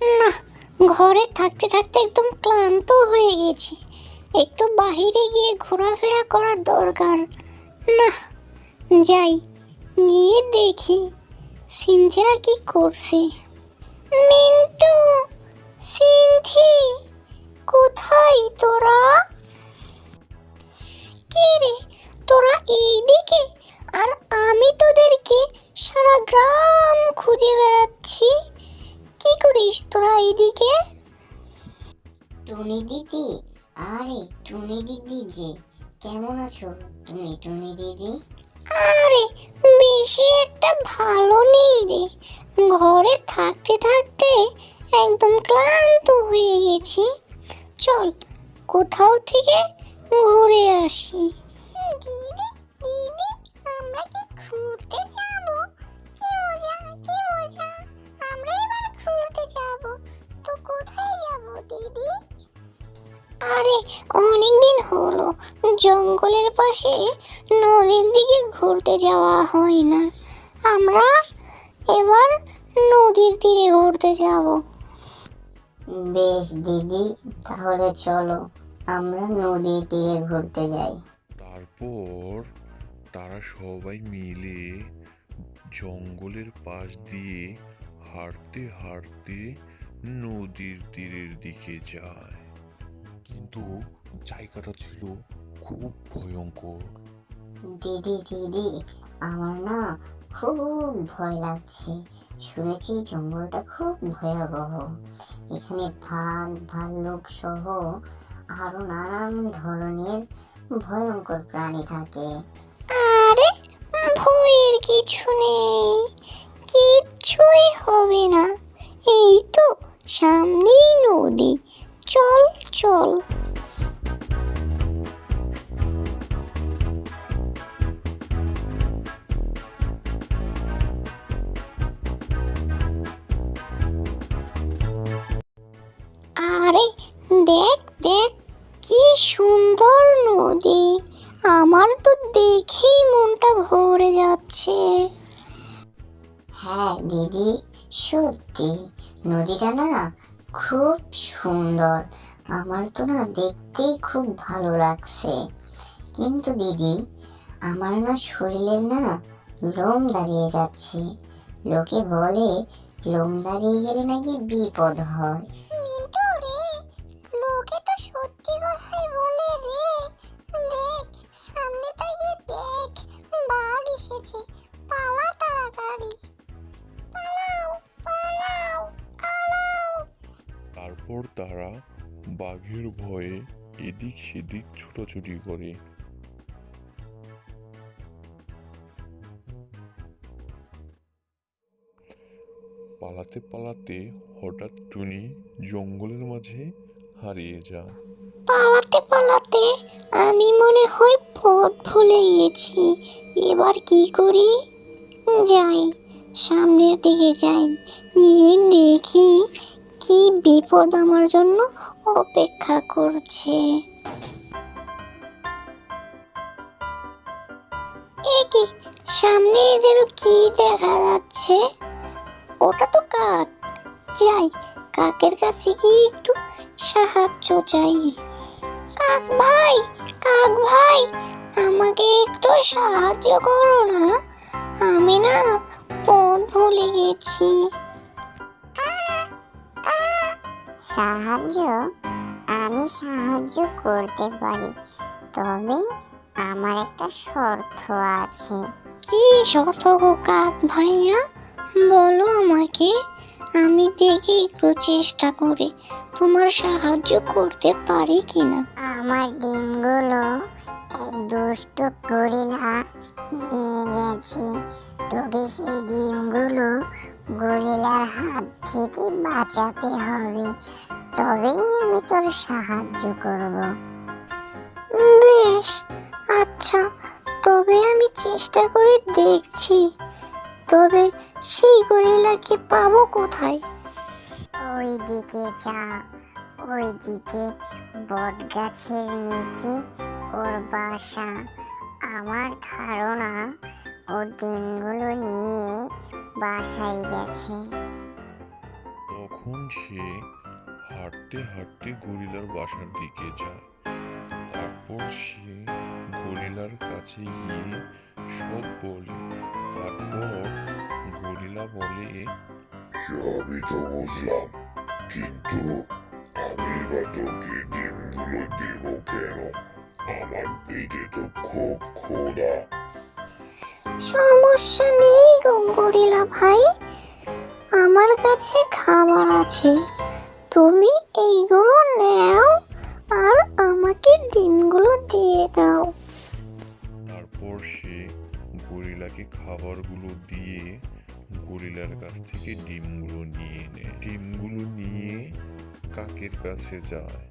না, ঘরে থাকতে থাকতে একদম ক্লান্ত হয়ে গেছি। একটু বাইরে গিয়ে ঘোরাফেরা করার দরকার। না, যাই, গিয়ে দেখি সিনথিয়া কি করছে। মিন্টু, সিনথি, কোথায় তোরা? কি রে, তোরা এইদিকে? আর আমি তোদেরকে সারা গ্রাম খুঁজে বেড়াচ্ছি। কি করিস তোরা এইদিকে? টুনি দিদি, আরে টুনি দিদি যে, কেমন আছো তুমি টুনি দিদি? আরে, বেশি একটা ভালো নেই রে। ঘরে থাকতে থাকতে একদম ক্লান্ত হয়ে গেছি। চল, কোথাও থেকে ঘুরে আসি। দিদি, দিদি, আমরা কি ঘুরতে যাব? কি মজা, কি মজা! আমরা এবার ঘুরতে যাব। তো কোথায় যাব দিদি? আরে, অনেকদিন হলো জঙ্গলের পাশে নদীর দিকে ঘুরতে যাওয়া হয় না। আমরা এবার নদীর তীরে ঘুরতে যাব। বেশ দিদি, তাহলে চলো আমরা নদীর তীরে ঘুরতে যাই। তারপর তারা সবাই মিলে জঙ্গলের পাশ দিয়ে হাঁটতে হাঁটতে নদীর তীরের দিকে যায়। কিন্তু জায়গাটা ছিল খুব ভয়ঙ্কর। দিদি দিদি, আমার না খুব ভয় লাগছে। শুনেছি জঙ্গলটা খুব ভয়াবহ। এখানে বাঘ ভাল্লুক সহ আরো নানান ধরনের ভয়ঙ্কর প্রাণী থাকে। আরে, ভয়ের কিছু নেই, কিচ্ছুই হবে না। এই তো সামনেই নদী, চল চল। আরে, দেখ দেখ, কি সুন্দর নদী! আমার তো দেখেই মনটা ভরে যাচ্ছে। হ্যাঁ দিদি, সত্যি নদীটা না খুব সুন্দর। আমার তো না দেখতেই খুব ভালো লাগছে। কিন্তু দিদি, আমার না শরীরের না লোম দাঁড়িয়ে যাচ্ছে। লোকে বলে লোম দাঁড়িয়ে গেলে নাকি বিপদ হয়। মিন্টু রে, লোকে তো সত্যি কথাই বলে রে। দেখ, সামনে তাকিয়ে দেখ, বাঘ এসেছে। পালা তাড়াতাড়ি, পালাও, পালাও, পালাও। তারপর তারা বাঘের ভয়ে এদিক সেদিক ছুটোছুটি করে। পালাতে পালাতে হঠাৎ টুনি জঙ্গলের মাঝে হারিয়ে যায়। পালাতে পালাতে আমি মনে হয় পথ ভুলে গেছি। এবার কি করি? যাই, সামনের দিকে যাই, গিয়ে দেখি কি বিপদ আমার জন্য অপেক্ষা করছে। এ কি, সামনে যেন কি দেখা যাচ্ছে? ওটা তো কাক। যাই, কাকের কাছে গিয়ে একটু সাহায্য চাই। কাক ভাই, কাক ভাই, আমাকে একটু সাহায্য করো না। আমি না পথ ভুলে গেছি। সাহায্য? আমি সাহায্য করতে পারি, তবে আমার একটা শর্ত আছে। কি শর্ত গো কাক ভাইয়া? বলো আমাকে, আমি দেখি একটু চেষ্টা করে তোমার সাহায্য করতে পারি কিনা। আমার ডিমগুলো এক দুষ্ট গরিলা নিয়ে গেছে। তোকে সেই ডিমগুলো গরিলার হাত থেকে বাঁচাতে হবে, তবেই আমি তোর সাহায্য করব। বেশ, আচ্ছা, তবে আমি চেষ্টা করে দেখছি। তবে সেই গরিলাকে পাবো কোথায়? ওই দিকে যা, ওই দিকে বট গাছের নিচে ওর বাসা। আমার ধারণা ও ডিমগুলো নিয়ে বাসায় গেছে। তখন তখন সে হাঁটতে হাঁটতে গরিলার বাসার দিকে যায়। তারপর সে গরিলার কাছে গিয়ে সব বলে। তারপর গরিলা বলে, সবই তো বুঝলাম, কিন্তু আমি বা তোকে ডিমগুলো দেব কেন? আমার পেটে তো খুব ক্ষুধা। সমস্যা নেই গরিলা ভাই, আমার কাছে খাবার আছে, তুমি এইগুলো নাও আর আমাকে ডিমগুলো দিয়ে দাও। তারপর সে গরিলাকে খাবারগুলো দিয়ে গরিলার কাছ থেকে ডিমগুলো নিয়ে নেয়। ডিমগুলো নিয়ে কাকের কাছে যায়।